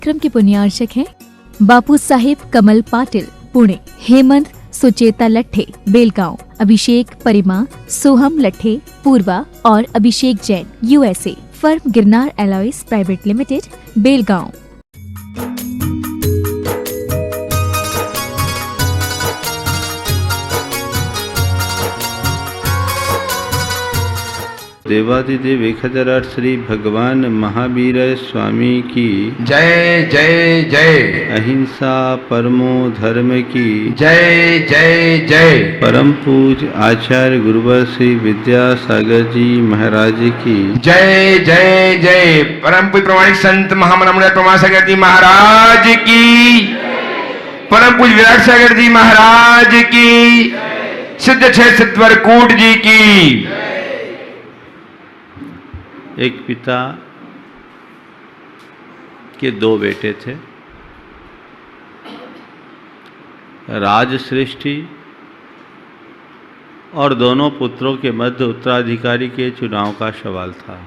कार्यक्रम के पुण्यार्चक हैं बापू साहेब कमल पाटिल पुणे, हेमंत सुचेता लट्ठे बेलगांव, अभिषेक परिमा, सोहम लट्ठे पूर्वा और Abhishek Jain USA, firm Girnar alloys private limited Belgaum. देवादिदेव 1008 श्री भगवान महावीर स्वामी की जय जय जय। अहिंसा परमो धर्म की जय जय जय। परम पूज आचार्य गुरुवर श्री विद्यासागर जी महाराज की जय जय जय। परम पूज प्रमाणिक संत महामना प्रमासागर जी महाराज की, परम पूज विराट सागर जी महाराज की, सिद्ध छह सिद्धवर कूट जी की। एक पिता के दो बेटे थे, राजश्रेष्ठी, और दोनों पुत्रों के मध्य उत्तराधिकारी के चुनाव का सवाल था।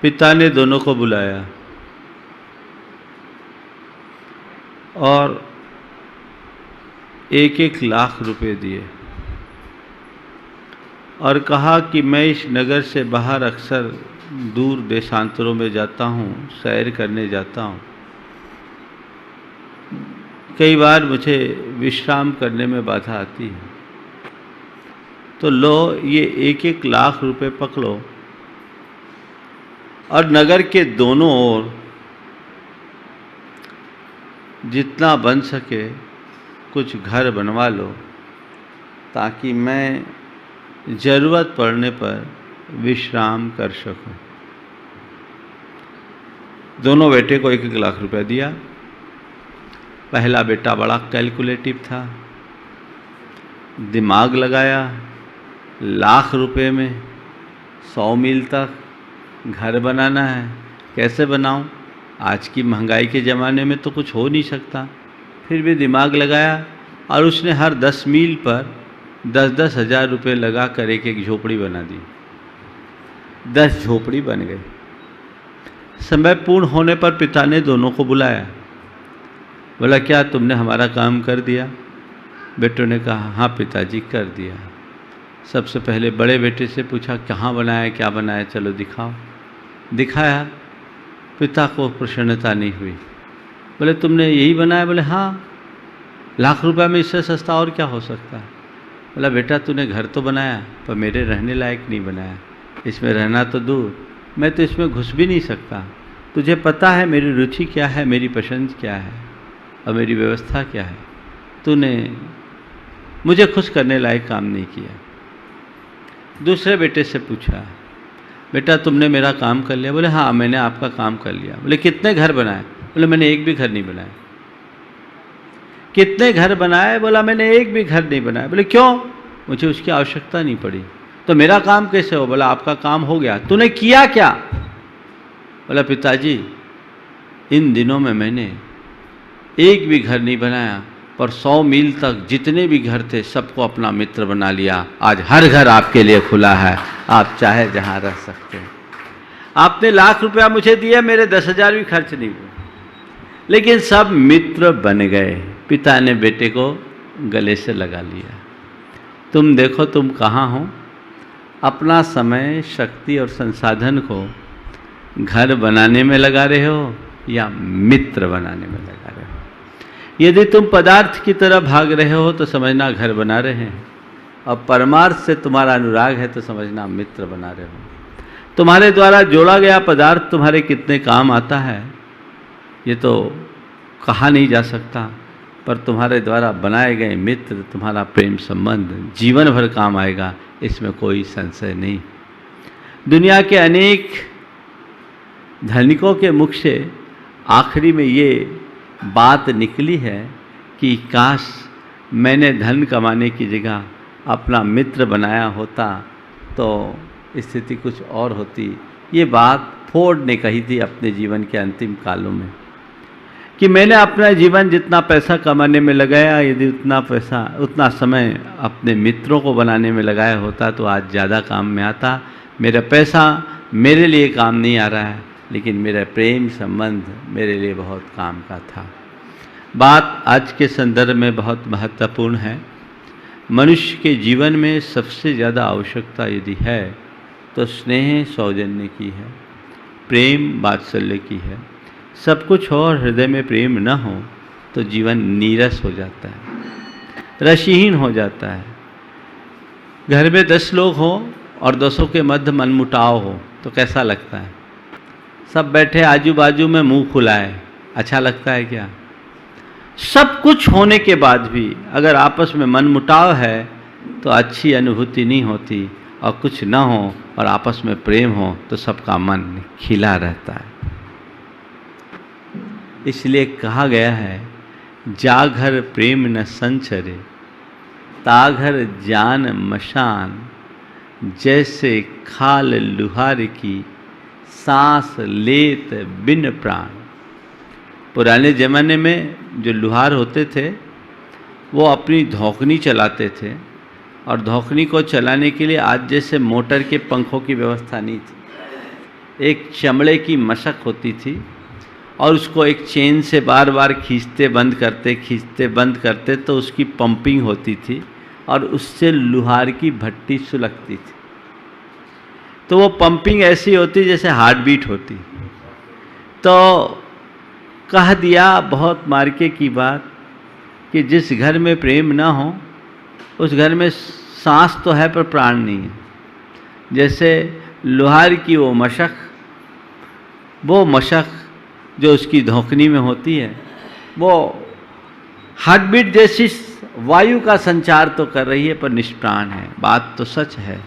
पिता ने दोनों को बुलाया और 1-1 लाख रुपए दिए और कहा कि मैं इस नगर से बाहर अक्सर दूर देशांतरों में जाता हूँ, सैर करने जाता हूँ। कई बार मुझे विश्राम करने में बाधा आती है, तो लो ये 1-1 लाख रुपए पकड़ो और नगर के दोनों ओर जितना बन सके कुछ घर बनवा लो, ताकि मैं जरूरत पड़ने पर विश्राम कर सकूं। दोनों बेटे को 1-1 लाख रुपया दिया। पहला बेटा बड़ा कैलकुलेटिव था, दिमाग लगाया, लाख रुपए में 100 मील तक घर बनाना है। कैसे बनाऊं? आज की महंगाई के ज़माने में तो कुछ हो नहीं सकता। फिर भी दिमाग लगाया और उसने हर 10 मील पर 10-10 हज़ार रुपये लगा कर एक झोपड़ी बना दी। 10 झोपड़ी बन गई। समय पूर्ण होने पर पिता ने दोनों को बुलाया, बोला क्या तुमने हमारा काम कर दिया? बेटों ने कहा हाँ पिताजी कर दिया। सबसे पहले बड़े बेटे से पूछा कहाँ बनाया, क्या बनाया, चलो दिखाओ। दिखाया। पिता को प्रसन्नता नहीं हुई। बोले तुमने यही बनाया? बोले हाँ, लाख रुपया में इससे सस्ता और क्या हो सकता है। बोला बेटा तूने घर तो बनाया पर मेरे रहने लायक नहीं बनाया। इसमें रहना तो दूर, मैं तो इसमें घुस भी नहीं सकता। तुझे पता है मेरी रुचि क्या है, मेरी पसंद क्या है और मेरी व्यवस्था क्या है। तूने मुझे खुश करने लायक काम नहीं किया। दूसरे बेटे से पूछा बेटा तुमने मेरा काम कर लिया? बोले हाँ मैंने आपका काम कर लिया। बोले कितने घर बनाए? बोले मैंने एक भी घर नहीं बनाया। कितने घर बनाए? बोला मैंने एक भी घर नहीं बनाया। बोले क्यों? मुझे उसकी आवश्यकता नहीं पड़ी। तो मेरा काम कैसे हो? बोला आपका काम हो गया। तूने किया क्या? बोला पिताजी इन दिनों में मैंने एक भी घर नहीं बनाया, पर 100 मील तक जितने भी घर थे सबको अपना मित्र बना लिया। आज हर घर आपके लिए खुला है, आप चाहे जहाँ रह सकते हैं। आपने लाख रुपया मुझे दिया, मेरे 10,000 भी खर्च नहीं हुए, लेकिन सब मित्र बन गए। पिता ने बेटे को गले से लगा लिया। तुम देखो तुम कहाँ हो, अपना समय, शक्ति और संसाधन को घर बनाने में लगा रहे हो या मित्र बनाने में लगा रहे हो। यदि तुम पदार्थ की तरह भाग रहे हो तो समझना घर बना रहे हैं, और परमार्थ से तुम्हारा अनुराग है तो समझना मित्र बना रहे हो। तुम्हारे द्वारा जोड़ा गया पदार्थ तुम्हारे कितने काम आता है ये तो कहा नहीं जा सकता, पर तुम्हारे द्वारा बनाए गए मित्र, तुम्हारा प्रेम संबंध जीवन भर काम आएगा, इसमें कोई संशय नहीं। दुनिया के अनेक धनिकों के मुख से आखिरी में ये बात निकली है कि काश मैंने धन कमाने की जगह अपना मित्र बनाया होता तो स्थिति कुछ और होती। ये बात फोर्ड ने कही थी अपने जीवन के अंतिम कालों में कि मैंने अपना जीवन जितना पैसा कमाने में लगाया, यदि उतना समय अपने मित्रों को बनाने में लगाया होता तो आज ज़्यादा काम में आता। मेरा पैसा मेरे लिए काम नहीं आ रहा है, लेकिन मेरा प्रेम संबंध मेरे लिए बहुत काम का था। बात आज के संदर्भ में बहुत महत्वपूर्ण है। मनुष्य के जीवन में सबसे ज़्यादा आवश्यकता यदि है तो स्नेह सौजन्य की है, प्रेम वात्सल्य की है। सब कुछ हो और हृदय में प्रेम न हो तो जीवन नीरस हो जाता है, रसहीन हो जाता है। घर में 10 लोग हों और 10 के मध्य मनमुटाव हो तो कैसा लगता है? सब बैठे आजू बाजू में मुंह खुलाए, अच्छा लगता है क्या? सब कुछ होने के बाद भी अगर आपस में मनमुटाव है तो अच्छी अनुभूति नहीं होती, और कुछ न हो और आपस में प्रेम हो तो सबका मन खिला रहता है। इसलिए कहा गया है, जाघर प्रेम न संचरे, ताघर जान मशान, जैसे खाल लुहार की, सांस लेत बिन प्राण। पुराने ज़माने में जो लुहार होते थे वो अपनी धौकनी चलाते थे, और धौकनी को चलाने के लिए आज जैसे मोटर के पंखों की व्यवस्था नहीं थी। एक चमड़े की मशक होती थी और उसको एक चेन से बार बार खींचते बंद करते तो उसकी पंपिंग होती थी और उससे लुहार की भट्टी सुलगती थी। तो वो पंपिंग ऐसी होती जैसे हार्ट बीट होती। तो कह दिया बहुत मार्के की बात कि जिस घर में प्रेम ना हो उस घर में सांस तो है पर प्राण नहीं है। जैसे लोहार की वो मशक जो उसकी धौकनी में होती है, वो हार्ट बीट जैसी वायु का संचार तो कर रही है पर निष्प्राण है। बात तो सच है।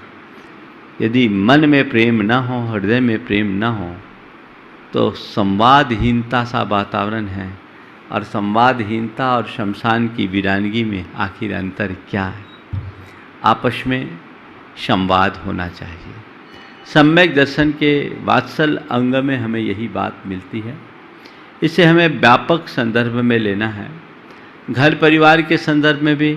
यदि मन में प्रेम ना हो, हृदय में प्रेम ना हो तो संवादहीनता सा वातावरण है, और संवादहीनता और शमशान की वीरानगी में आखिर अंतर क्या है? आपस में संवाद होना चाहिए। सम्यक दर्शन के वात्सल अंग में हमें यही बात मिलती है। इसे हमें व्यापक संदर्भ में लेना है, घर परिवार के संदर्भ में भी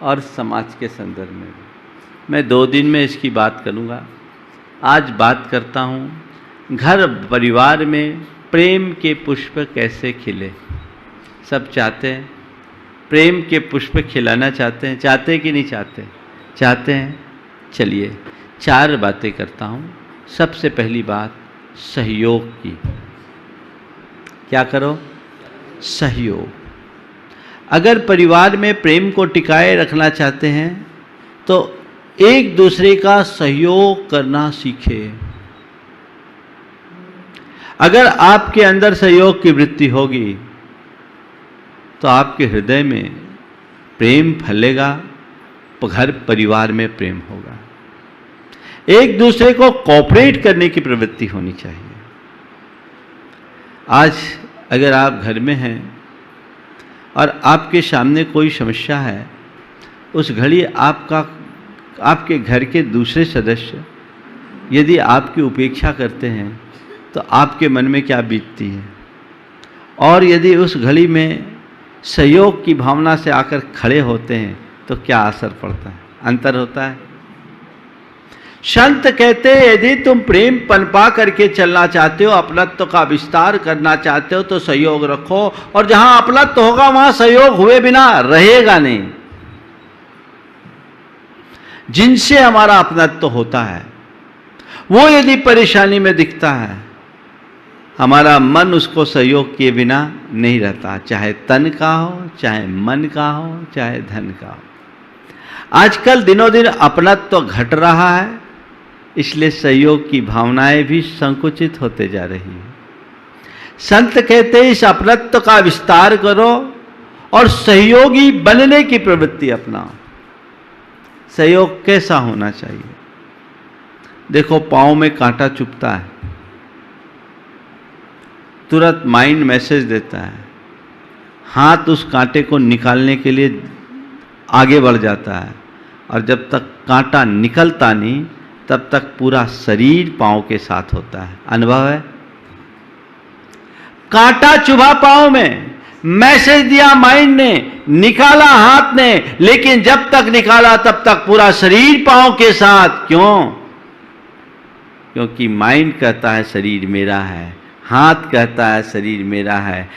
और समाज के संदर्भ में भी। मैं 2 दिन में इसकी बात करूँगा। आज बात करता हूँ घर परिवार में प्रेम के पुष्प कैसे खिले। सब चाहते हैं प्रेम के पुष्प खिलाना, चाहते हैं कि नहीं चाहते हैं। चलिए 4 बातें करता हूँ। सबसे पहली बात सहयोग की। क्या करो? सहयोग। अगर परिवार में प्रेम को टिकाए रखना चाहते हैं तो एक दूसरे का सहयोग करना सीखे। अगर आपके अंदर सहयोग की वृत्ति होगी तो आपके हृदय में प्रेम फैलेगा, घर परिवार में प्रेम होगा। एक दूसरे को कोऑपरेट करने की प्रवृत्ति होनी चाहिए। आज अगर आप घर में हैं और आपके सामने कोई समस्या है, उस घड़ी आपके घर के दूसरे सदस्य यदि आपकी उपेक्षा करते हैं तो आपके मन में क्या बीतती है? और यदि उस घड़ी में सहयोग की भावना से आकर खड़े होते हैं तो क्या असर पड़ता है? अंतर होता है। संत कहते हैं यदि तुम प्रेम पनपा करके चलना चाहते हो, अपनत्व का विस्तार करना चाहते हो तो सहयोग रखो, और जहां अपनत्व होगा वहां सहयोग हुए बिना रहेगा नहीं। जिनसे हमारा अपनत्व होता है वो यदि परेशानी में दिखता है, हमारा मन उसको सहयोग किए बिना नहीं रहता, चाहे तन का हो, चाहे मन का हो, चाहे धन का हो। आजकल दिनों दिन अपनत्व घट रहा है, इसलिए सहयोग की भावनाएं भी संकुचित होते जा रही हैं। संत कहते हैं इस अपनत्व का विस्तार करो और सहयोगी बनने की प्रवृत्ति अपनाओ। सहयोग कैसा होना चाहिए? देखो, पाँव में कांटा चुभता है, तुरंत माइंड मैसेज देता है, हाथ उस कांटे को निकालने के लिए आगे बढ़ जाता है, और जब तक कांटा निकलता नहीं तब तक पूरा शरीर पाँव के साथ होता है। अनुभव है? कांटा चुभा पाँव में, मैसेज दिया माइंड ने, निकाला हाथ ने, लेकिन जब तक निकाला तब तक पूरा शरीर पाँव के साथ। क्यों? क्योंकि माइंड कहता है शरीर मेरा है, हाथ कहता है शरीर मेरा है,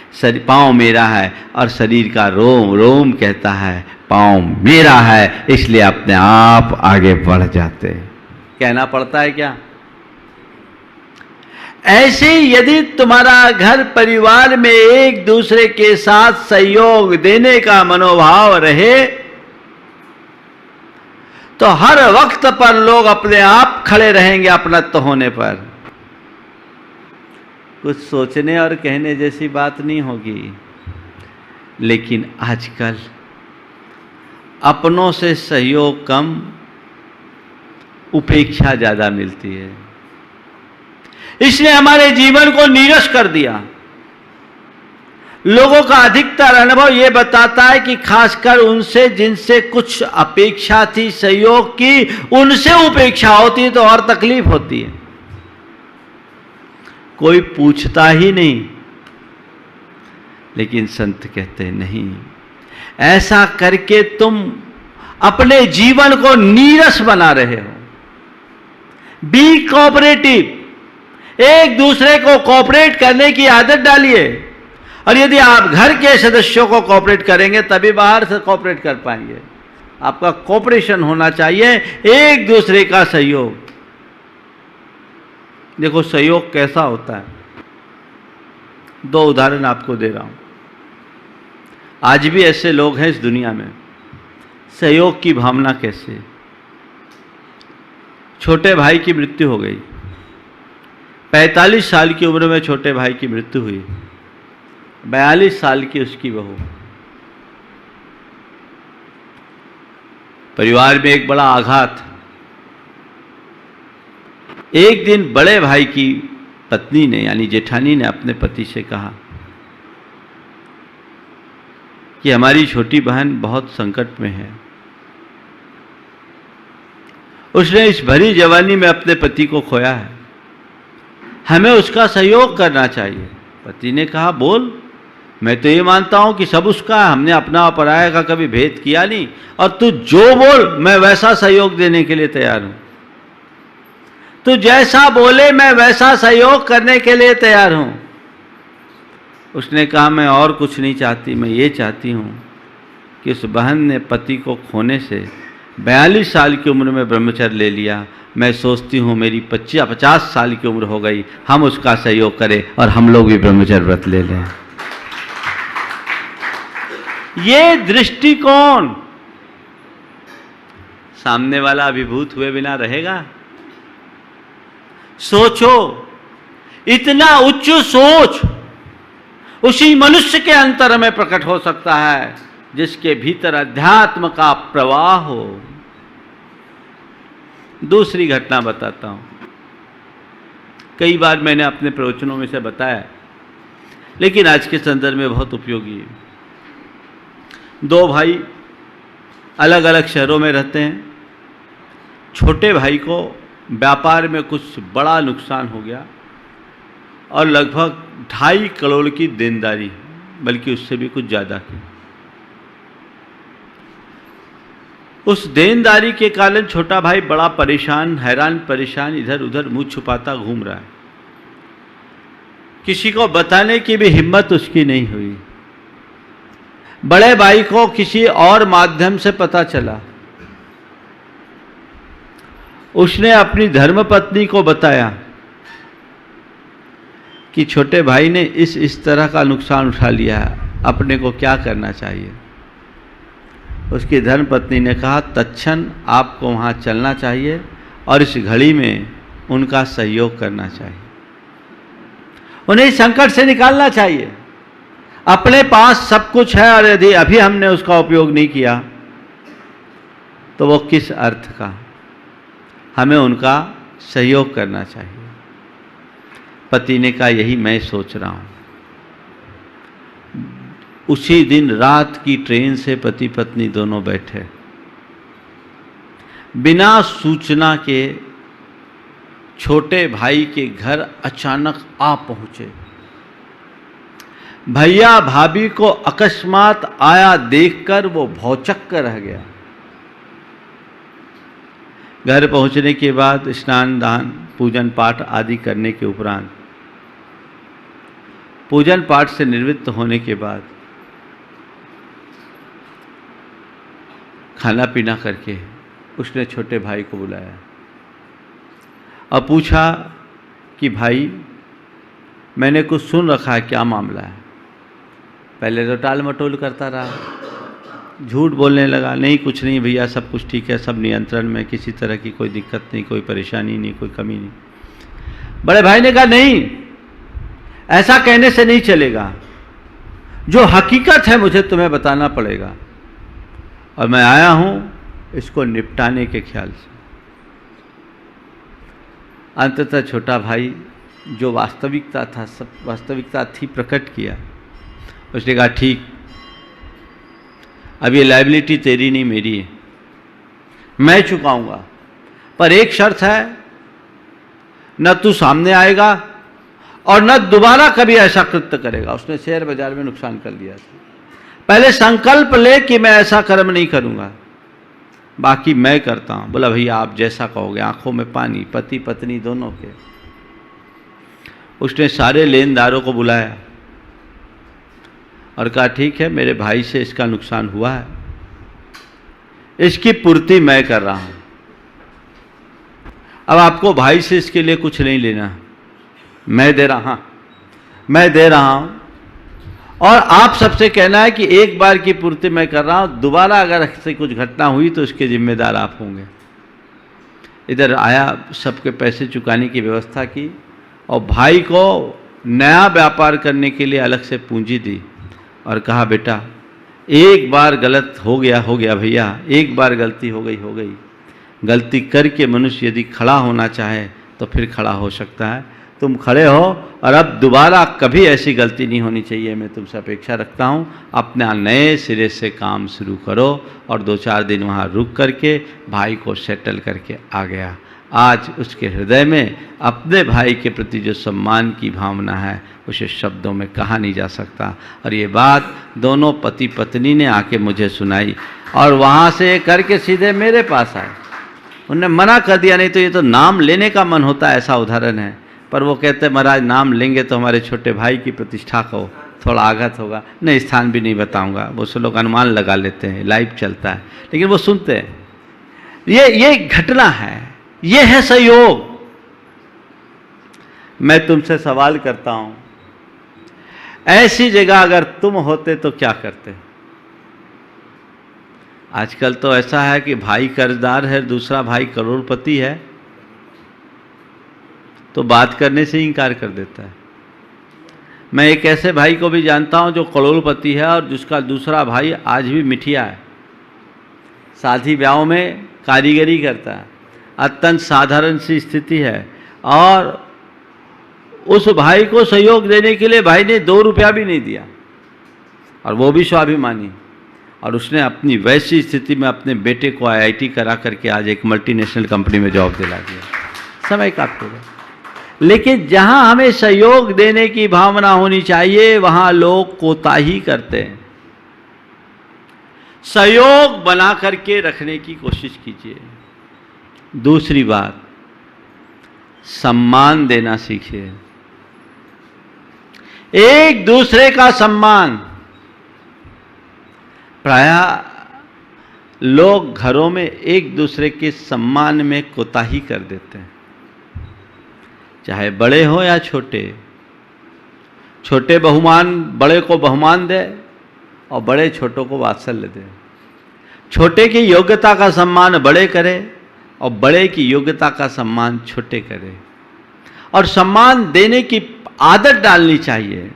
पाँव मेरा है, और शरीर का रोम रोम कहता है पाँव मेरा है, इसलिए अपने आप आगे बढ़ जाते हैं। कहना पड़ता है क्या? ऐसे यदि तुम्हारा घर परिवार में एक दूसरे के साथ सहयोग देने का मनोभाव रहे तो हर वक्त पर लोग अपने आप खड़े रहेंगे अपनत्व होने पर। कुछ सोचने और कहने जैसी बात नहीं होगी, लेकिन आजकल अपनों से सहयोग कम, उपेक्षा ज्यादा मिलती है। इसने हमारे जीवन को नीरस कर दिया। लोगों का अधिकतर अनुभव यह बताता है कि खासकर उनसे जिनसे कुछ अपेक्षा थी सहयोग की, उनसे उपेक्षा होती है तो और तकलीफ होती है। कोई पूछता ही नहीं, लेकिन संत कहते हैं नहीं, ऐसा करके तुम अपने जीवन को नीरस बना रहे हो। बी कोऑपरेटिव, एक दूसरे को कोऑपरेट करने की आदत डालिए, और यदि आप घर के सदस्यों को कोऑपरेट करेंगे तभी बाहर से कोऑपरेट कर पाएंगे। आपका कोऑपरेशन होना चाहिए, एक दूसरे का सहयोग। देखो सहयोग कैसा होता है, दो उदाहरण आपको दे रहा हूं। आज भी ऐसे लोग हैं इस दुनिया में। सहयोग की भावना कैसे? छोटे भाई की मृत्यु हो गई, 45 साल की उम्र में छोटे भाई की मृत्यु हुई, 42 साल की उसकी बहू। परिवार में एक बड़ा आघात। एक दिन बड़े भाई की पत्नी ने यानी जेठानी ने अपने पति से कहा कि हमारी छोटी बहन बहुत संकट में है। उसने इस भरी जवानी में अपने पति को खोया है, हमें उसका सहयोग करना चाहिए। पति ने कहा बोल, मैं तो ये मानता हूं कि सब उसका है, हमने अपना और पराया का कभी भेद किया नहीं, और तू जो बोल मैं वैसा सहयोग देने के लिए तैयार हूं। तू जैसा बोले मैं वैसा सहयोग करने के लिए तैयार हूं। उसने कहा मैं और कुछ नहीं चाहती, मैं ये चाहती हूं कि उस बहन ने पति को खोने से 42 साल की उम्र में ब्रह्मचर्य ले लिया। मैं सोचती हूँ मेरी 50 साल की उम्र हो गई, हम उसका सहयोग करें और हम लोग भी ब्रह्मचर्य व्रत ले लें। ये दृष्टिकोण सामने वाला अभिभूत हुए बिना रहेगा? सोचो, इतना उच्च सोच उसी मनुष्य के अंतर में प्रकट हो सकता है जिसके भीतर अध्यात्म का प्रवाह हो। दूसरी घटना बताता हूं, कई बार मैंने अपने प्रवचनों में से बताया, लेकिन आज के संदर्भ में बहुत उपयोगी है। दो भाई अलग अलग शहरों में रहते हैं। छोटे भाई को व्यापार में कुछ बड़ा नुकसान हो गया और लगभग 2.5 करोड़ की देनदारी, बल्कि उससे भी कुछ ज़्यादा की। उस देनदारी के कारण छोटा भाई बड़ा परेशान, हैरान परेशान, इधर उधर मुंह छुपाता घूम रहा है। किसी को बताने की भी हिम्मत उसकी नहीं हुई। बड़े भाई को किसी और माध्यम से पता चला। उसने अपनी धर्मपत्नी को बताया कि छोटे भाई ने इस तरह का नुकसान उठा लिया है, अपने को क्या करना चाहिए। उसकी धर्मपत्नी ने कहा तत्क्षण आपको वहाँ चलना चाहिए और इस घड़ी में उनका सहयोग करना चाहिए, उन्हें संकट से निकालना चाहिए। अपने पास सब कुछ है और यदि अभी हमने उसका उपयोग नहीं किया तो वो किस अर्थ का। हमें उनका सहयोग करना चाहिए। पति ने कहा यही मैं सोच रहा हूं। उसी दिन रात की ट्रेन से पति पत्नी दोनों बैठे, बिना सूचना के छोटे भाई के घर अचानक आ पहुंचे। भैया भाभी को अकस्मात आया देखकर वो भौचक्क रह गया। घर पहुंचने के बाद स्नान दान पूजन पाठ आदि करने के उपरांत पूजन पाठ से निवृत्त होने के बाद खाना पीना करके उसने छोटे भाई को बुलाया और पूछा कि भाई मैंने कुछ सुन रखा है, क्या मामला है। पहले तो टाल मटोल करता रहा, झूठ बोलने लगा, नहीं कुछ नहीं भैया, सब कुछ ठीक है, सब नियंत्रण में, किसी तरह की कोई दिक्कत नहीं, कोई परेशानी नहीं, कोई कमी नहीं। बड़े भाई ने कहा नहीं, ऐसा कहने से नहीं चलेगा, जो हकीकत है मुझे तुम्हें बताना पड़ेगा और मैं आया हूं इसको निपटाने के ख्याल से। अंततः छोटा भाई जो वास्तविकता था, सब वास्तविकता थी, प्रकट किया। उसने कहा ठीक, अब ये लायबिलिटी तेरी नहीं मेरी है, मैं चुकाऊंगा, पर एक शर्त है, न तू सामने आएगा और न दोबारा कभी ऐसा कृत्य करेगा। उसने शेयर बाजार में नुकसान कर लिया था। पहले संकल्प ले कि मैं ऐसा कर्म नहीं करूंगा, बाकी मैं करता हूं। बोला भैया आप जैसा कहोगे। आंखों में पानी, पति पत्नी दोनों के। उसने सारे लेनदारों को बुलाया और कहा ठीक है, मेरे भाई से इसका नुकसान हुआ है, इसकी पूर्ति मैं कर रहा हूं। अब आपको भाई से इसके लिए कुछ नहीं लेना, मैं दे रहा हूं और आप सबसे कहना है कि एक बार की पूर्ति मैं कर रहा हूं, दोबारा अगर ऐसी कुछ घटना हुई तो उसके जिम्मेदार आप होंगे। इधर आया, सबके पैसे चुकाने की व्यवस्था की और भाई को नया व्यापार करने के लिए अलग से पूंजी दी और कहा बेटा एक बार गलत हो गया भैया, एक बार गलती हो गई। गलती करके मनुष्य यदि खड़ा होना चाहे तो फिर खड़ा हो सकता है। तुम खड़े हो और अब दोबारा कभी ऐसी गलती नहीं होनी चाहिए, मैं तुमसे अपेक्षा रखता हूँ। अपना नए सिरे से काम शुरू करो। और 2-4 दिन वहाँ रुक करके भाई को सेटल करके आ गया। आज उसके हृदय में अपने भाई के प्रति जो सम्मान की भावना है उसे शब्दों में कहा नहीं जा सकता। और ये बात दोनों पति पत्नी ने आके मुझे सुनाई और वहाँ से करके सीधे मेरे पास आए। उन्होंने मना कर दिया, नहीं तो ये तो नाम लेने का मन होता है, ऐसा उदाहरण है। पर वो कहते महाराज नाम लेंगे तो हमारे छोटे भाई की प्रतिष्ठा को थोड़ा आघात होगा। नहीं, स्थान भी नहीं बताऊंगा, वो सब लोग अनुमान लगा लेते हैं, लाइव चलता है, लेकिन वो सुनते हैं। ये घटना है, ये है सहयोग। मैं तुमसे सवाल करता हूं, ऐसी जगह अगर तुम होते तो क्या करते? आजकल तो ऐसा है कि भाई कर्जदार है, दूसरा भाई करोड़पति है, तो बात करने से ही इनकार कर देता है। मैं एक ऐसे भाई को भी जानता हूं जो करोड़पति है और जिसका दूसरा भाई आज भी मिठिया है, शादी ब्याहों में कारीगरी करता है, अत्यंत साधारण सी स्थिति है। और उस भाई को सहयोग देने के लिए भाई ने 2 रुपया भी नहीं दिया, और वो भी स्वाभिमानी। और उसने अपनी वैसी स्थिति में अपने बेटे को IIT करा करके आज एक मल्टीनेशनल कंपनी में जॉब दिला दिया। समय काट होगा। लेकिन जहां हमें सहयोग देने की भावना होनी चाहिए वहां लोग कोताही करते हैं। सहयोग बना करके रखने की कोशिश कीजिए। दूसरी बात, सम्मान देना सीखिए, एक दूसरे का सम्मान। प्रायः लोग घरों में एक दूसरे के सम्मान में कोताही कर देते हैं, चाहे बड़े हो या छोटे। छोटे बड़े को बहुमान दे और बड़े छोटों को वात्सल्य दे। छोटे की योग्यता का सम्मान बड़े करे और बड़े की योग्यता का सम्मान छोटे करे। और सम्मान देने की आदत डालनी चाहिए।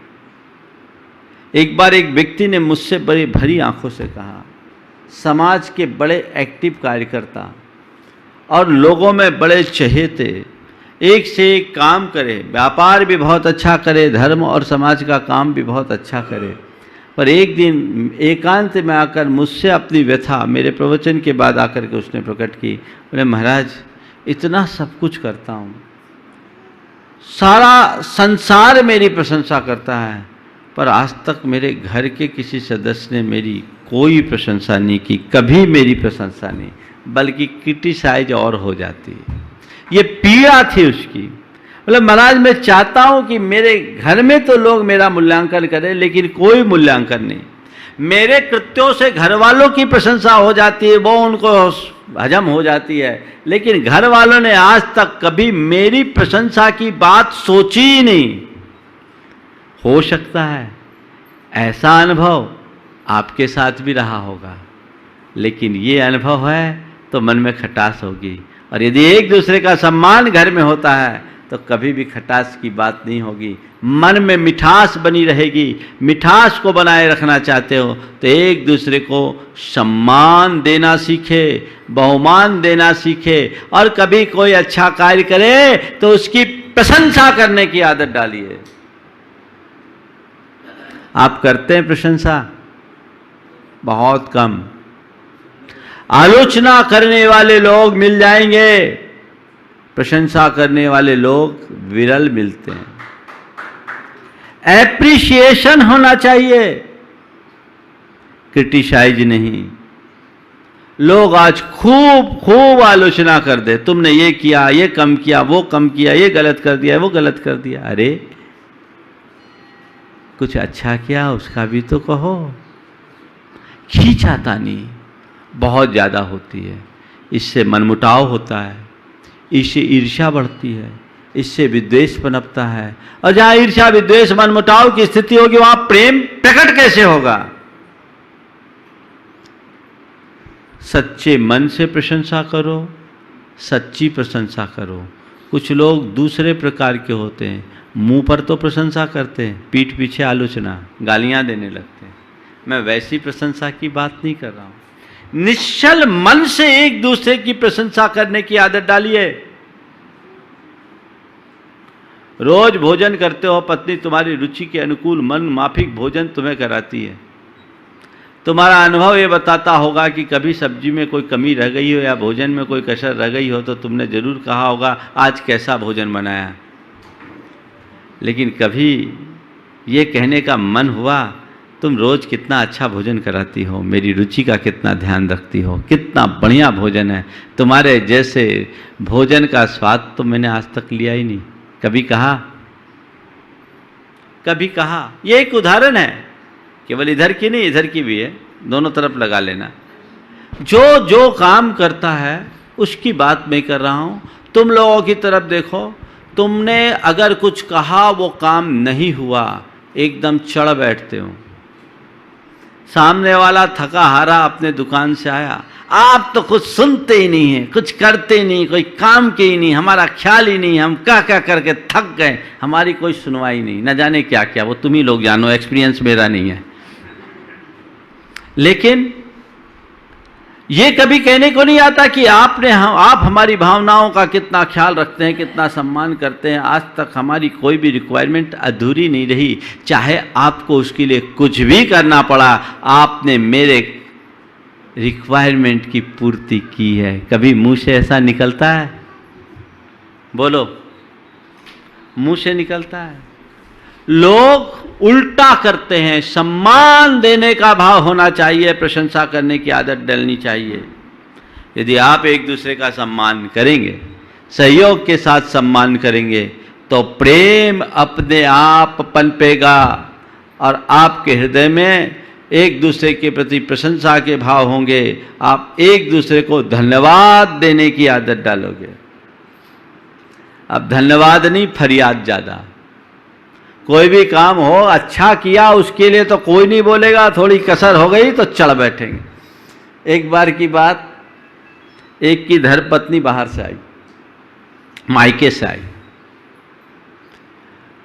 एक बार एक व्यक्ति ने मुझसे बड़ी भरी आंखों से कहा, समाज के बड़े एक्टिव कार्यकर्ता और लोगों में बड़े चहेते, एक से एक काम करे, व्यापार भी बहुत अच्छा करे, धर्म और समाज का काम भी बहुत अच्छा करे, पर एक दिन एकांत में आकर मुझसे अपनी व्यथा मेरे प्रवचन के बाद आकर के उसने प्रकट की। बोले महाराज इतना सब कुछ करता हूँ, सारा संसार मेरी प्रशंसा करता है, पर आज तक मेरे घर के किसी सदस्य ने मेरी कोई प्रशंसा नहीं की, कभी मेरी प्रशंसा नहीं, बल्कि क्रिटिसाइज और हो जाती है। ये पीड़ा थी उसकी। बोले महाराज मैं चाहता हूं कि मेरे घर में तो लोग मेरा मूल्यांकन करें, लेकिन कोई मूल्यांकन नहीं। मेरे कृत्यों से घर वालों की प्रशंसा हो जाती है, वो उनको हजम हो जाती है, लेकिन घर वालों ने आज तक कभी मेरी प्रशंसा की बात सोची ही नहीं। हो सकता है ऐसा अनुभव आपके साथ भी रहा होगा, लेकिन ये अनुभव है तो मन में खटास होगी। और यदि एक दूसरे का सम्मान घर में होता है तो कभी भी खटास की बात नहीं होगी, मन में मिठास बनी रहेगी। मिठास को बनाए रखना चाहते हो तो एक दूसरे को सम्मान देना सीखे, बहुमान देना सीखे, और कभी कोई अच्छा कार्य करे तो उसकी प्रशंसा करने की आदत डालिए। आप करते हैं प्रशंसा? बहुत कम। आलोचना करने वाले लोग मिल जाएंगे, प्रशंसा करने वाले लोग विरल मिलते हैं। एप्रिशिएशन होना चाहिए, क्रिटिसाइज नहीं। लोग आज खूब खूब आलोचना कर दे, तुमने ये किया, ये कम किया, वो कम किया, ये गलत कर दिया, वो गलत कर दिया। अरे कुछ अच्छा किया उसका भी तो कहो। खींचातानी बहुत ज़्यादा होती है, इससे मनमुटाव होता है, इससे ईर्ष्या बढ़ती है, इससे विद्वेष पनपता है। और जहाँ ईर्ष्या विद्वेष मनमुटाव की स्थिति होगी वहाँ प्रेम प्रकट कैसे होगा? सच्चे मन से प्रशंसा करो, सच्ची प्रशंसा करो। कुछ लोग दूसरे प्रकार के होते हैं, मुंह पर तो प्रशंसा करते हैं, पीठ पीछे आलोचना, गालियां देने लगते हैं। मैं वैसी प्रशंसा की बात नहीं कर रहा हूं। निश्चल मन से एक दूसरे की प्रशंसा करने की आदत डालिए। रोज भोजन करते हो, पत्नी तुम्हारी रुचि के अनुकूल मन माफिक भोजन तुम्हें कराती है। तुम्हारा अनुभव ये बताता होगा कि कभी सब्जी में कोई कमी रह गई हो या भोजन में कोई कसर रह गई हो तो तुमने जरूर कहा होगा आज कैसा भोजन बनाया। लेकिन कभी ये कहने का मन हुआ तुम रोज कितना अच्छा भोजन कराती हो, मेरी रुचि का कितना ध्यान रखती हो, कितना बढ़िया भोजन है, तुम्हारे जैसे भोजन का स्वाद तो मैंने आज तक लिया ही नहीं। कभी कहा? कभी कहा? ये एक उदाहरण है, केवल इधर की नहीं इधर की भी है, दोनों तरफ लगा लेना। जो जो काम करता है उसकी बात मैं कर रहा हूं। तुम लोगों की तरफ देखो, तुमने अगर कुछ कहा वो काम नहीं हुआ, एकदम चढ़ बैठते हो। सामने वाला थका हारा अपने दुकान से आया, आप तो कुछ सुनते ही नहीं हैं, कुछ करते ही नहीं, कोई काम के ही नहीं, हमारा ख्याल ही नहीं, हम क्या क्या करके थक गए, हमारी कोई सुनवाई नहीं, न जाने क्या क्या, वो तुम ही लोग जानो, एक्सपीरियंस मेरा नहीं है। लेकिन ये कभी कहने को नहीं आता कि आप हमारी भावनाओं का कितना ख्याल रखते हैं, कितना सम्मान करते हैं। आज तक हमारी कोई भी रिक्वायरमेंट अधूरी नहीं रही, चाहे आपको उसके लिए कुछ भी करना पड़ा, आपने मेरे रिक्वायरमेंट की पूर्ति की है। कभी मुंह से ऐसा निकलता है? बोलो, मुंह से निकलता है? लोग उल्टा करते हैं। सम्मान देने का भाव होना चाहिए, प्रशंसा करने की आदत डलनी चाहिए। यदि आप एक दूसरे का सम्मान करेंगे, सहयोग के साथ सम्मान करेंगे, तो प्रेम अपने आप पनपेगा और आपके हृदय में एक दूसरे के प्रति प्रशंसा के भाव होंगे। आप एक दूसरे को धन्यवाद देने की आदत डालोगे। अब धन्यवाद नहीं, फरियाद ज़्यादा। कोई भी काम हो, अच्छा किया उसके लिए तो कोई नहीं बोलेगा, थोड़ी कसर हो गई तो चढ़ बैठेंगे। एक बार की बात, एक की धर्मपत्नी बाहर से आई, मायके से आई।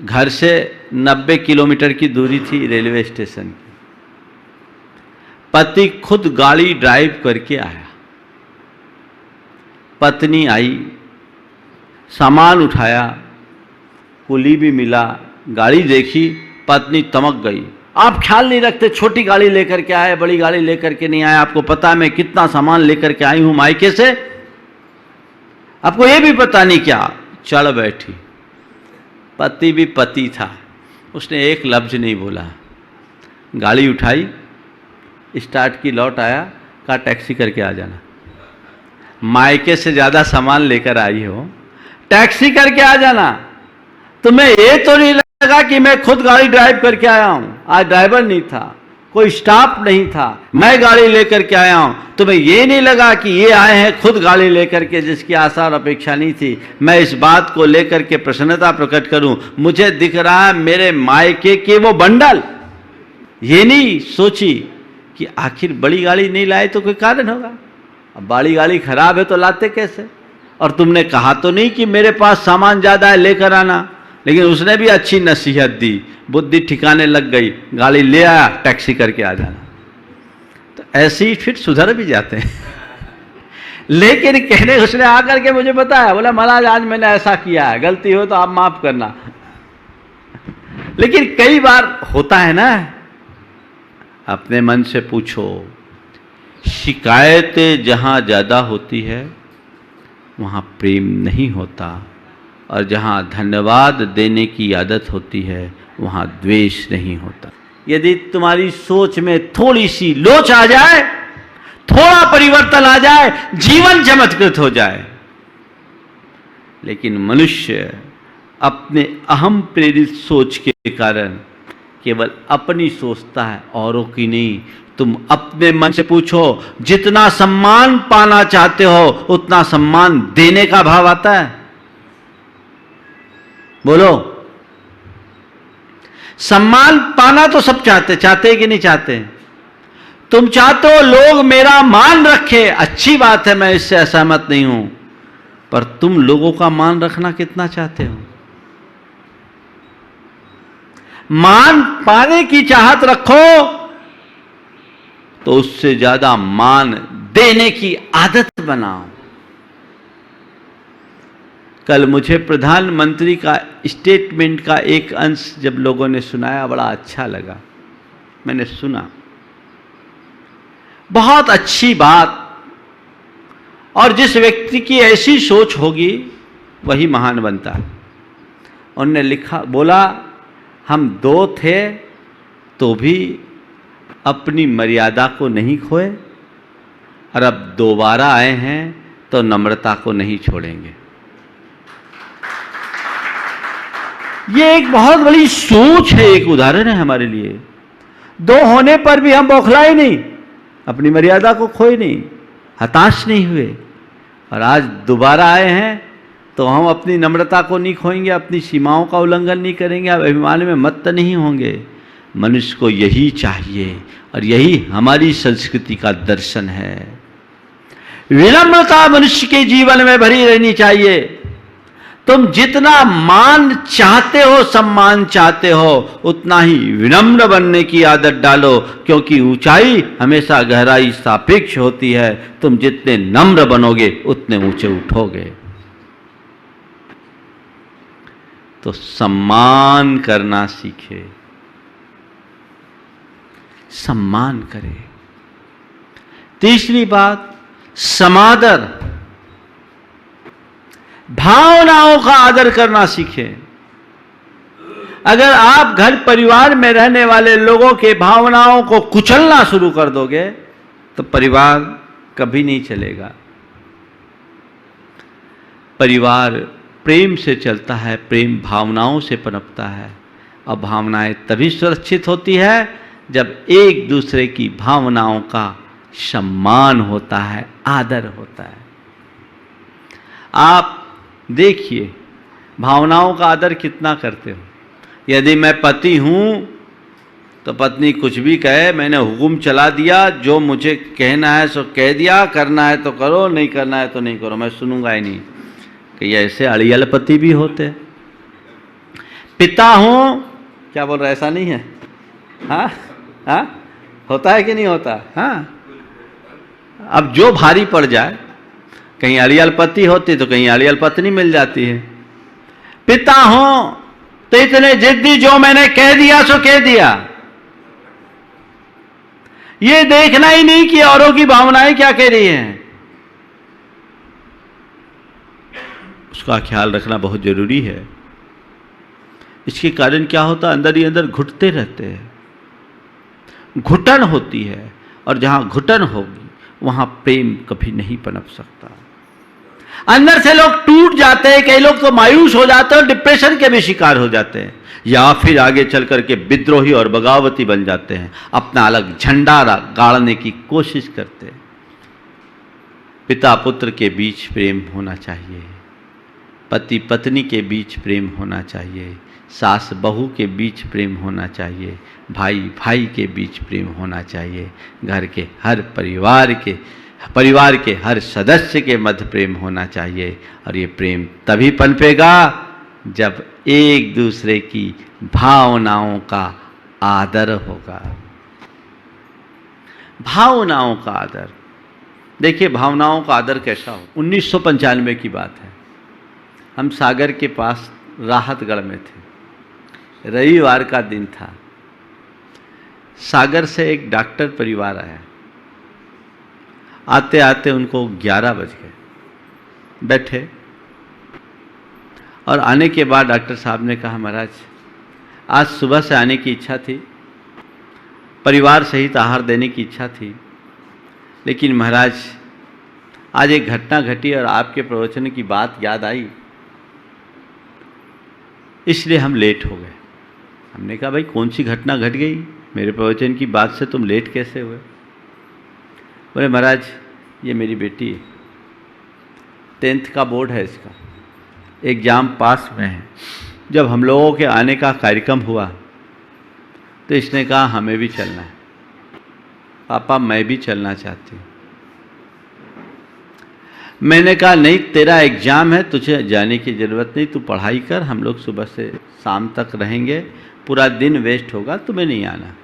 घर से 90 किलोमीटर की दूरी थी रेलवे स्टेशन की। पति खुद गाड़ी ड्राइव करके आया, पत्नी आई, सामान उठाया, कुली भी मिला, गाड़ी देखी, पत्नी तमक गई। आप ख्याल नहीं रखते, छोटी गाड़ी लेकर के आए, बड़ी गाड़ी लेकर के नहीं आए। आपको पता है मैं कितना सामान लेकर के आई हूं मायके से, आपको ये भी पता नहीं क्या। चढ़ बैठी। पति भी पति था, उसने एक लफ्ज नहीं बोला। गाड़ी उठाई, स्टार्ट की, लौट आया, कहा टैक्सी करके आ जाना। मायके से ज़्यादा सामान लेकर आई हो टैक्सी करके आ जाना। तुम्हें ये तो नहीं लगा कि मैं खुद गाड़ी ड्राइव करके आया हूं। आज ड्राइवर नहीं था, कोई स्टाफ नहीं था, मैं गाड़ी लेकर के आया हूं। तुम्हें ये नहीं लगा कि ये आए हैं खुद गाड़ी लेकर के, जिसकी आशा और अपेक्षा नहीं थी। मैं इस बात को लेकर के प्रसन्नता प्रकट करूं, मुझे दिख रहा है मेरे मायके के वो बंडल। ये नहीं सोची कि आखिर बड़ी गाड़ी नहीं लाए तो कोई कारण होगा। अब बड़ी गाड़ी खराब है तो लाते कैसे? और तुमने कहा तो नहीं कि मेरे पास सामान ज़्यादा है लेकर आना, लेकिन उसने भी अच्छी नसीहत दी, बुद्धि ठिकाने लग गई, गाड़ी ले आया, टैक्सी करके आ जाना। तो ऐसे ही फिर सुधर भी जाते हैं। लेकिन कहने उसने आकर के मुझे बताया, बोला महाराज आज मैंने ऐसा किया है, गलती हो तो आप माफ करना। लेकिन कई बार होता है ना, अपने मन से पूछो, शिकायतें जहां ज्यादा होती है वहां प्रेम नहीं होता, और जहां धन्यवाद देने की आदत होती है वहां द्वेष नहीं होता। यदि तुम्हारी सोच में थोड़ी सी लोच आ जाए, थोड़ा परिवर्तन आ जाए, जीवन चमत्कृत हो जाए। लेकिन मनुष्य अपने अहम प्रेरित सोच के कारण केवल अपनी सोचता है, औरों की नहीं। तुम अपने मन से पूछो, जितना सम्मान पाना चाहते हो उतना सम्मान देने का भाव आता है? बोलो। सम्मान पाना तो सब चाहते कि नहीं चाहते? तुम चाहते हो लोग मेरा मान रखे, अच्छी बात है, मैं इससे असहमत नहीं हूं, पर तुम लोगों का मान रखना कितना चाहते हो? मान पाने की चाहत रखो तो उससे ज्यादा मान देने की आदत बनाओ। कल मुझे प्रधानमंत्री का स्टेटमेंट का एक अंश जब लोगों ने सुनाया, बड़ा अच्छा लगा। मैंने सुना, बहुत अच्छी बात। और जिस व्यक्ति की ऐसी सोच होगी वही महान बनता है। उन्होंने लिखा, बोला हम दो थे तो भी अपनी मर्यादा को नहीं खोए, और अब दोबारा आए हैं तो नम्रता को नहीं छोड़ेंगे। ये एक बहुत बड़ी सोच है, एक उदाहरण है हमारे लिए। दो होने पर भी हम बौखलाए नहीं, अपनी मर्यादा को खोए नहीं, हताश नहीं हुए, और आज दोबारा आए हैं तो हम अपनी नम्रता को नहीं खोएंगे, अपनी सीमाओं का उल्लंघन नहीं करेंगे, अभिमान में मत्त नहीं होंगे। मनुष्य को यही चाहिए, और यही हमारी संस्कृति का दर्शन है। विनम्रता मनुष्य के जीवन में भरी रहनी चाहिए। तुम जितना मान चाहते हो, सम्मान चाहते हो, उतना ही विनम्र बनने की आदत डालो, क्योंकि ऊंचाई हमेशा गहराई सापेक्ष होती है। तुम जितने नम्र बनोगे उतने ऊंचे उठोगे। तो सम्मान करना सीखे, सम्मान करें। तीसरी बात, समादर, भावनाओं का आदर करना सीखें। अगर आप घर परिवार में रहने वाले लोगों के भावनाओं को कुचलना शुरू कर दोगे तो परिवार कभी नहीं चलेगा। परिवार प्रेम से चलता है, प्रेम भावनाओं से पनपता है, और भावनाएं तभी सुरक्षित होती है जब एक दूसरे की भावनाओं का सम्मान होता है, आदर होता है। आप देखिए भावनाओं का आदर कितना करते हो। यदि मैं पति हूं तो पत्नी कुछ भी कहे, मैंने हुक्म चला दिया, जो मुझे कहना है सो कह दिया, करना है तो करो, नहीं करना है तो नहीं करो, मैं सुनूंगा ही नहीं। कि ऐसे अड़ियल पति भी होते। पिता हूं, क्या बोल रहा है, ऐसा नहीं है? हाँ हाँ, होता है कि नहीं होता? हाँ। अब जो भारी पड़ जाए, कहीं अड़ियल पति होती तो कहीं अड़ियल पत्नी मिल जाती है। पिता हूं तो इतने जिद्दी, जो मैंने कह दिया सो कह दिया, ये देखना ही नहीं कि औरों की भावनाएं क्या कह रही हैं। उसका ख्याल रखना बहुत जरूरी है। इसके कारण क्या होता, अंदर ही अंदर घुटते रहते हैं, घुटन होती है, और जहां घुटन होगी वहां प्रेम कभी नहीं पनप सकता। अंदर से लोग टूट जाते हैं, कई लोग तो मायूस हो जाते हैं और डिप्रेशन के भी शिकार हो जाते हैं, या फिर आगे चल करके विद्रोही और बगावती बन जाते हैं, अपना अलग झंडा गाड़ने की कोशिश करते हैं। पिता पुत्र के बीच प्रेम होना चाहिए, पति पत्नी के बीच प्रेम होना चाहिए, सास बहू के बीच प्रेम होना चाहिए, भाई भाई के बीच प्रेम होना चाहिए, घर के हर परिवार के हर सदस्य के मध्य प्रेम होना चाहिए। और ये प्रेम तभी पनपेगा जब एक दूसरे की भावनाओं का आदर होगा। भावनाओं का आदर, देखिए भावनाओं का आदर कैसा हो। 1995 की बात है, हम सागर के पास राहतगढ़ में थे, रविवार का दिन था। सागर से एक डॉक्टर परिवार आया, आते आते उनको 11 बज गए, बैठे और आने के बाद डॉक्टर साहब ने कहा, महाराज आज सुबह से आने की इच्छा थी, परिवार सहित आहार देने की इच्छा थी, लेकिन महाराज आज एक घटना घटी और आपके प्रवचन की बात याद आई, इसलिए हम लेट हो गए। हमने कहा भाई कौन सी घटना घट गई, मेरे प्रवचन की बात से तुम लेट कैसे हुए? बोले महाराज ये मेरी बेटी है, 10th का बोर्ड है, इसका एग्ज़ाम पास में है। जब हम लोगों के आने का कार्यक्रम हुआ तो इसने कहा हमें भी चलना है। पापा मैं भी चलना चाहती हूँ। मैंने कहा नहीं, तेरा एग्ज़ाम है, तुझे जाने की ज़रूरत नहीं, तू पढ़ाई कर, हम लोग सुबह से शाम तक रहेंगे, पूरा दिन वेस्ट होगा, तुम्हें नहीं आना।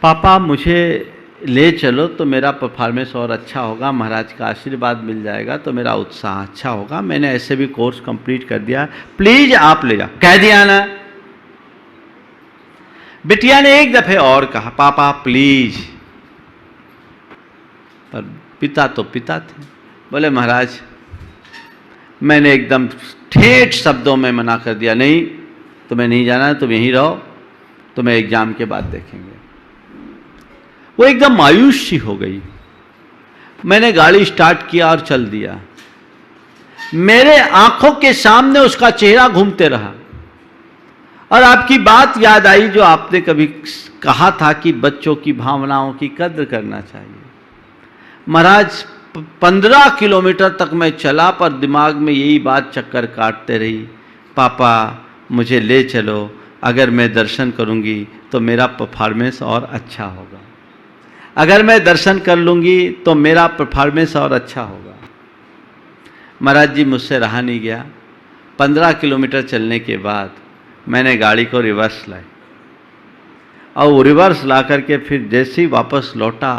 पापा मुझे ले चलो तो मेरा परफॉर्मेंस और अच्छा होगा, महाराज का आशीर्वाद मिल जाएगा तो मेरा उत्साह अच्छा होगा, मैंने ऐसे भी कोर्स कंप्लीट कर दिया, प्लीज आप ले जाओ। कह दिया ना। बिटिया ने एक दफे और कहा पापा प्लीज, पर पिता तो पिता थे। बोले महाराज मैंने एकदम ठेठ शब्दों में मना कर दिया, नहीं तुम्हें नहीं जाना है, तुम यहीं रहो, तुम्हें एग्जाम के बाद देखेंगे। वो एकदम मायूस सी हो गई। मैंने गाड़ी स्टार्ट किया और चल दिया। मेरे आंखों के सामने उसका चेहरा घूमते रहा और आपकी बात याद आई जो आपने कभी कहा था कि बच्चों की भावनाओं की कद्र करना चाहिए। महाराज 15 किलोमीटर तक मैं चला पर दिमाग में यही बात चक्कर काटते रही, पापा मुझे ले चलो, अगर मैं दर्शन करूंगी तो मेरा परफॉर्मेंस और अच्छा होगा, अगर मैं दर्शन कर लूंगी तो मेरा परफॉर्मेंस और अच्छा होगा। महाराज जी मुझसे रहा नहीं गया। 15 किलोमीटर चलने के बाद मैंने गाड़ी को रिवर्स लाई और वो रिवर्स ला करके फिर जैसे ही वापस लौटा,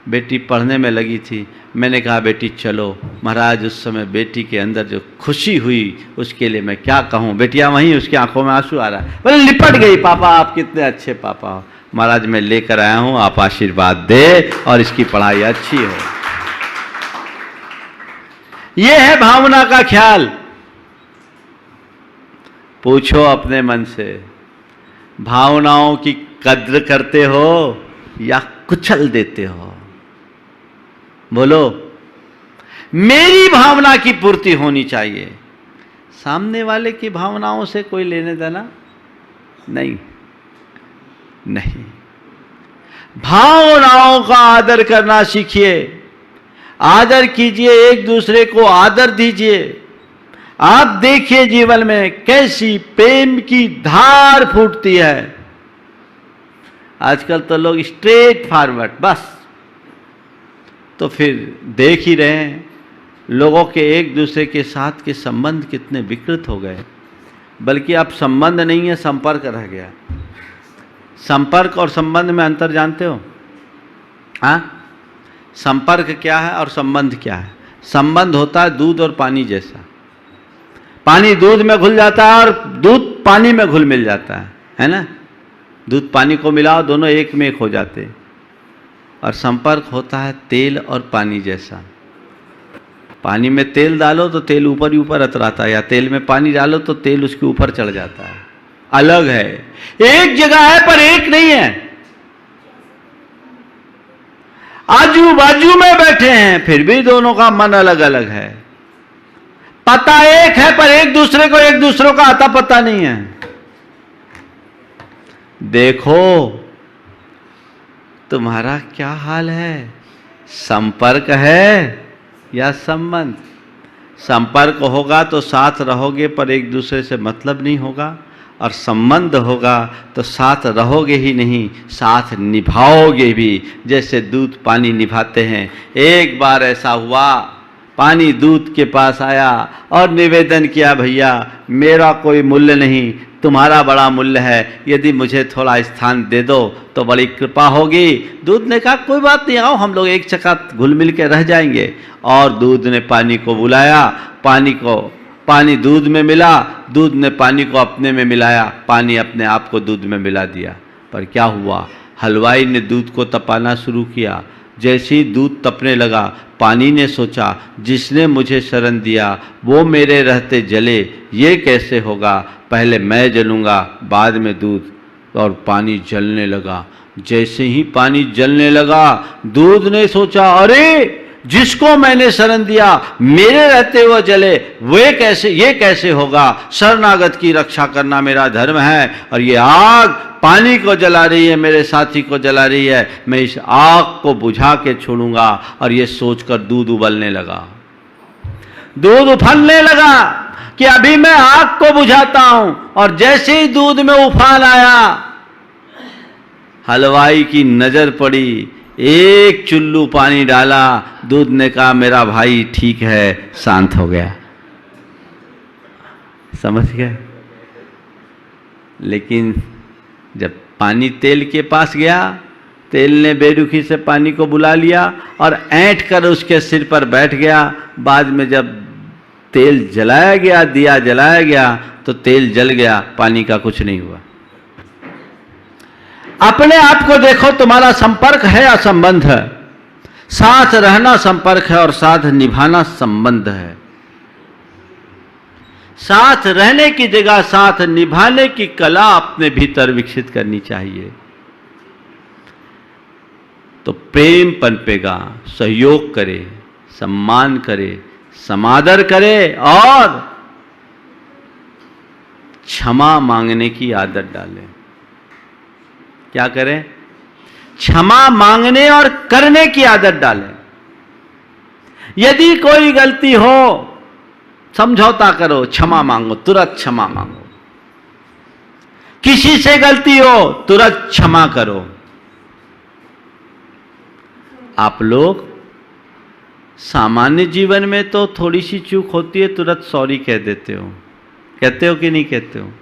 बेटी पढ़ने में लगी थी। मैंने कहा बेटी चलो। महाराज उस समय बेटी के अंदर जो खुशी हुई उसके लिए मैं क्या कहूँ। बेटियाँ वहीं, उसकी आंखों में आंसू आ रहा है, बोले लिपट गई, पापा आप कितने अच्छे पापा हो। महाराज मैं लेकर आया हूँ, आप आशीर्वाद दे और इसकी पढ़ाई अच्छी हो। ये है भावना का ख्याल। पूछो अपने मन से, भावनाओं की कद्र करते हो या कुचल देते हो? बोलो। मेरी भावना की पूर्ति होनी चाहिए, सामने वाले की भावनाओं से कोई लेने देना नहीं। नहीं, भावनाओं का आदर करना सीखिए, आदर कीजिए, एक दूसरे को आदर दीजिए। आप देखिए जीवन में कैसी प्रेम की धार फूटती है। आजकल तो लोग स्ट्रेट फॉरवर्ड बस, तो फिर देख ही रहे हैं लोगों के एक दूसरे के साथ के संबंध कितने विकृत हो गए। बल्कि अब संबंध नहीं है, संपर्क रह गया। संपर्क और संबंध में अंतर जानते हो? हाँ, संपर्क क्या है और संबंध क्या है? संबंध होता है दूध और पानी जैसा। पानी दूध में घुल जाता है और दूध पानी में घुल मिल जाता है ना? दूध पानी को मिलाओ, दोनों एक में एक हो जाते हैं। और संपर्क होता है तेल और पानी जैसा। पानी में तेल डालो तो तेल ऊपर ही ऊपर अतराता है, या तेल में पानी डालो तो तेल उसके ऊपर चढ़ जाता है। अलग है, एक जगह है पर एक नहीं है। आजू बाजू में बैठे हैं फिर भी दोनों का मन अलग अलग है। पता एक है पर एक दूसरे को एक दूसरों का आता पता नहीं है। देखो तुम्हारा क्या हाल है, संपर्क है या संबंध? संपर्क होगा तो साथ रहोगे पर एक दूसरे से मतलब नहीं होगा, और संबंध होगा तो साथ रहोगे ही नहीं, साथ निभाओगे भी, जैसे दूध पानी निभाते हैं। एक बार ऐसा हुआ, पानी दूध के पास आया और निवेदन किया, भैया मेरा कोई मूल्य नहीं, तुम्हारा बड़ा मूल्य है, यदि मुझे थोड़ा स्थान दे दो तो बड़ी कृपा होगी। दूध ने कहा कोई बात नहीं, आओ हम लोग एक चक्कर घुल मिल के रह जाएंगे। और दूध ने पानी को बुलाया, पानी दूध में मिला, दूध ने पानी को अपने में मिलाया, पानी अपने आप को दूध में मिला दिया। पर क्या हुआ, हलवाई ने दूध को तपाना शुरू किया। जैसे ही दूध तपने लगा, पानी ने सोचा जिसने मुझे शरण दिया वो मेरे रहते जले, ये कैसे होगा, पहले मैं जलूँगा बाद में दूध। और पानी जलने लगा। जैसे ही पानी जलने लगा, दूध ने सोचा अरे जिसको मैंने शरण दिया मेरे रहते हुए जले, ये कैसे होगा, शरणागत की रक्षा करना मेरा धर्म है, और ये आग पानी को जला रही है, मेरे साथी को जला रही है, मैं इस आग को बुझा के छोड़ूंगा। और ये सोचकर दूध उबलने लगा, दूध उफनने लगा कि अभी मैं आग को बुझाता हूं। और जैसे ही दूध में उफान आया, हलवाई की नजर पड़ी, एक चुल्लू पानी डाला, दूध ने कहा मेरा भाई ठीक है, शांत हो गया। समझ गए? लेकिन जब पानी तेल के पास गया, तेल ने बेरुखी से पानी को बुला लिया और ऐंठ कर उसके सिर पर बैठ गया। बाद में जब तेल जलाया गया, दिया जलाया गया, तो तेल जल गया, पानी का कुछ नहीं हुआ। अपने आप को देखो, तुम्हारा संपर्क है या संबंध है? साथ रहना संपर्क है और साथ निभाना संबंध है। साथ रहने की जगह साथ निभाने की कला अपने भीतर विकसित करनी चाहिए, तो प्रेम पनपेगा, सहयोग करे, सम्मान करे, समादर करे और क्षमा मांगने की आदत डालें। क्या करें? क्षमा मांगने और करने की आदत डालें। यदि कोई गलती हो, समझौता करो, क्षमा मांगो, तुरंत क्षमा मांगो। किसी से गलती हो, तुरंत क्षमा करो। आप लोग सामान्य जीवन में तो थोड़ी सी चूक होती है, तुरंत सॉरी कह देते हो। कहते हो कि नहीं कहते हो?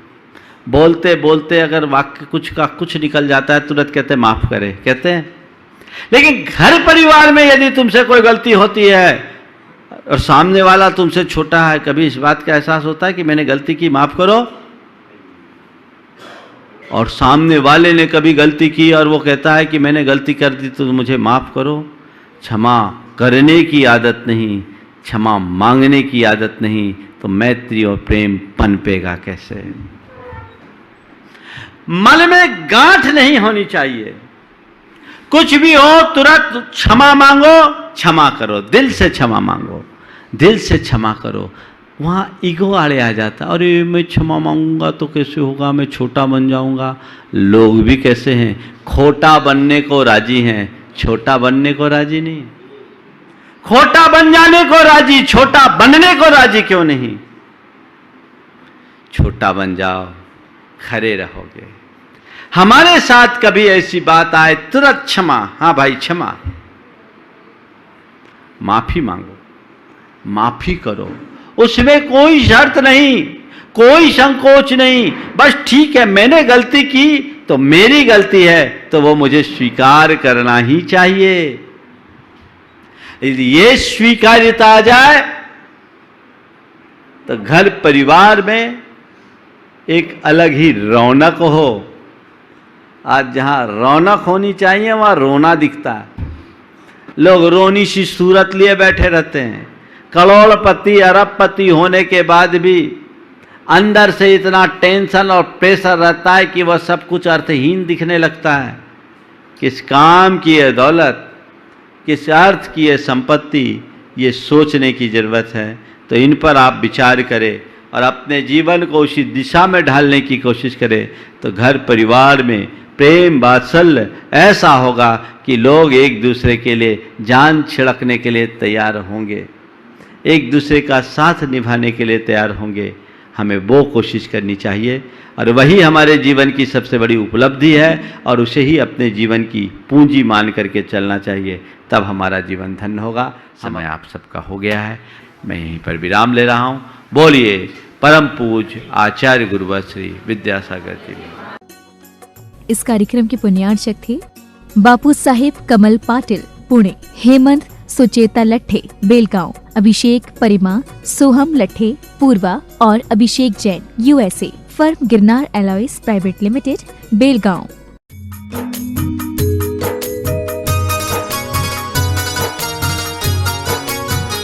बोलते बोलते अगर वाक्य कुछ का कुछ निकल जाता है, तुरंत कहते माफ करे, कहते हैं। लेकिन घर परिवार में यदि तुमसे कोई गलती होती है और सामने वाला तुमसे छोटा है, कभी इस बात का एहसास होता है कि मैंने गलती की, माफ करो? और सामने वाले ने कभी गलती की और वो कहता है कि मैंने गलती कर दी तो मुझे माफ करो। क्षमा करने की आदत नहीं, क्षमा मांगने की आदत नहीं, तो मैत्री और प्रेम पनपेगा कैसे? मन में गांठ नहीं होनी चाहिए। कुछ भी हो तुरंत क्षमा मांगो, क्षमा करो, दिल से क्षमा मांगो, दिल से क्षमा करो। वहां ईगो आड़े आ जाता, अरे मैं क्षमा मांगूंगा तो कैसे होगा, मैं छोटा बन जाऊंगा। लोग भी कैसे हैं, खोटा बनने को राजी हैं, छोटा बनने को राजी नहीं। खोटा बन जाने को राजी, छोटा बनने को राजी क्यों नहीं? छोटा बन जाओ, खरे रहोगे। हमारे साथ कभी ऐसी बात आए, तुरंत क्षमा, हाँ भाई क्षमा, माफी मांगो, माफी करो। उसमें कोई शर्त नहीं, कोई संकोच नहीं, बस ठीक है मैंने गलती की तो मेरी गलती है, तो वो मुझे स्वीकार करना ही चाहिए। यदि ये स्वीकार्यता आ जाए तो घर परिवार में एक अलग ही रौनक हो। आज जहां रौनक होनी चाहिए वहां रोना दिखता है। लोग रोनी सी सूरत लिए बैठे रहते हैं। करोड़पति अरबपति होने के बाद भी अंदर से इतना टेंशन और प्रेशर रहता है कि वह सब कुछ अर्थहीन दिखने लगता है। किस काम की है दौलत, किस अर्थ की है संपत्ति, ये सोचने की जरूरत है। तो इन पर आप विचार करें और अपने जीवन को उसी दिशा में ढालने की कोशिश करें, तो घर परिवार में प्रेम वात्सल्य ऐसा होगा कि लोग एक दूसरे के लिए जान छिड़कने के लिए तैयार होंगे, एक दूसरे का साथ निभाने के लिए तैयार होंगे। हमें वो कोशिश करनी चाहिए और वही हमारे जीवन की सबसे बड़ी उपलब्धि है और उसे ही अपने जीवन की पूंजी मान करके चलना चाहिए, तब हमारा जीवन धन्य होगा। समय आप सबका हो गया है, मैं यहीं पर विराम ले रहा हूँ। बोलिए परम पूज्य आचार्य गुरुवर श्री विद्यासागर जी। इस कार्यक्रम के पुण्यार्चक थे बापू साहेब कमल पाटिल पुणे, हेमंत सुचेता लट्ठे बेलगांव, अभिषेक परिमा सोहम लट्ठे पूर्वा और Abhishek Jain USA, firm Girnar alloys private limited Belgaum.